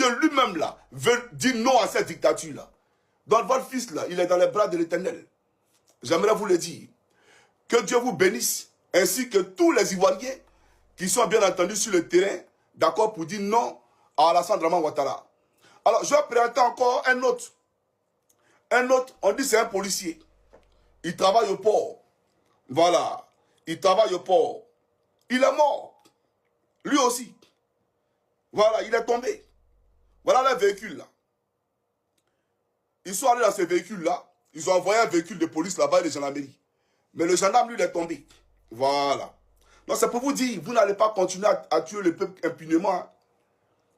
lui-même là veut dire non à cette dictature-là. Donc votre fils là, il est dans les bras de l'Éternel. J'aimerais vous le dire. Que Dieu vous bénisse, ainsi que tous les Ivoiriens qui sont bien entendus sur le terrain, d'accord, pour dire non à Alassane Dramane Ouattara. Alors, je vais présenter encore un autre. Un autre, on dit c'est un policier. Il travaille au port. Voilà. Il travaille au port. Il est mort. Lui aussi. Voilà, il est tombé. Voilà le véhicule là. Ils sont allés dans ce véhicule là. Ils ont envoyé un véhicule de police là-bas et de gendarmerie. Mais le gendarme, lui, il est tombé. Voilà. Donc, c'est pour vous dire, vous n'allez pas continuer à tuer le peuple impunément. Hein.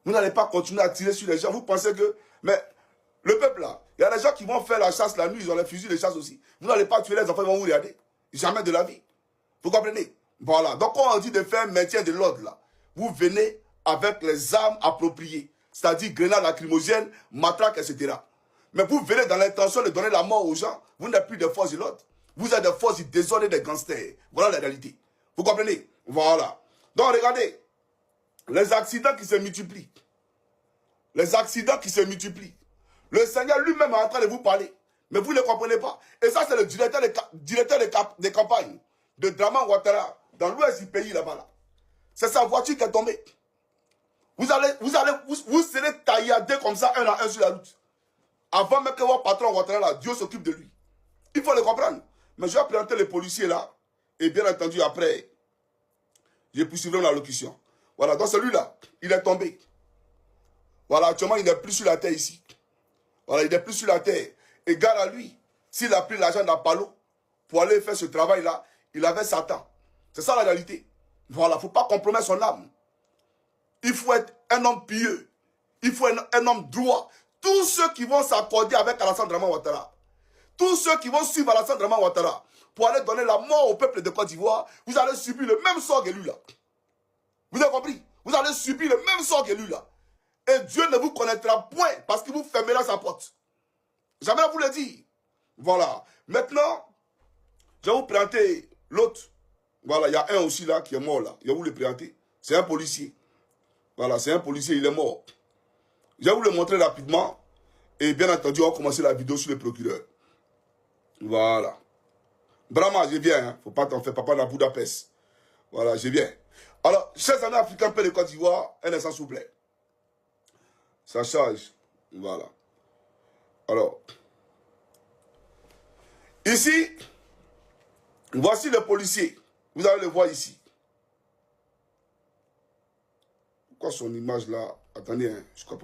Vous n'allez pas continuer à tirer sur les gens. Vous pensez que... Mais le peuple, là, il y a des gens qui vont faire la chasse la nuit, ils ont les fusils de chasse aussi. Vous n'allez pas tuer les enfants, ils vont vous regarder. Jamais de la vie. Vous comprenez? Voilà. Donc, quand on dit de faire un maintien de l'ordre, là, vous venez avec les armes appropriées. C'est-à-dire grenades lacrymogènes, matraques, etc. Mais vous venez dans l'intention de donner la mort aux gens. Vous n'êtes plus de force de l'ordre. Vous êtes des forces du désordre et des gangsters. Voilà la réalité. Vous comprenez? Voilà. Donc, regardez. Les accidents qui se multiplient. Les accidents qui se multiplient. Le Seigneur lui-même est en train de vous parler. Mais vous ne comprenez pas. Et ça, c'est le directeur de campagne de Dramane Ouattara dans l'ouest du pays là-bas. Là. C'est sa voiture qui est tombée. Vous serez tailladés comme ça, un à un sur la route. Avant même que votre patron Ouattara, là, Dieu s'occupe de lui. Il faut le comprendre. Mais je vais présenter les policiers là. Et bien entendu, après, je poursuivrai la locution. Voilà, donc celui-là, il est tombé. Voilà, actuellement, il n'est plus sur la terre ici. Voilà, il n'est plus sur la terre. Et gare à lui, s'il a pris l'argent d'Apollo pour aller faire ce travail-là, il avait Satan. C'est ça la réalité. Voilà, il ne faut pas compromettre son âme. Il faut être un homme pieux. Il faut être un homme droit. Tous ceux qui vont s'accorder avec Alassane Dramane Ouattara, tous ceux qui vont suivre Alassane Dramane Ouattara pour aller donner la mort au peuple de Côte d'Ivoire, vous allez subir le même sort que lui là. Vous avez compris? Vous allez subir le même sort que lui là. Et Dieu ne vous connaîtra point parce qu'il vous fermera sa porte. Jamais vous le dire. Voilà. Maintenant, je vais vous présenter l'autre. Voilà, il y a un aussi là qui est mort là. Je vais vous le présenter. C'est un policier. Voilà, c'est un policier, il est mort. Je vais vous le montrer rapidement. Et bien entendu, on va commencer la vidéo sur le procureur. Voilà. Brahma, je viens. Hein. Faut pas t'en faire, papa dans Budapest. Voilà, je viens. Alors, chers amis africains, peu de Côte d'Ivoire, un instant s'il vous plaît. Ça charge. Voilà. Alors. Ici, voici le policier. Vous allez le voir ici. Pourquoi son image là? Attendez, hein, je comprends.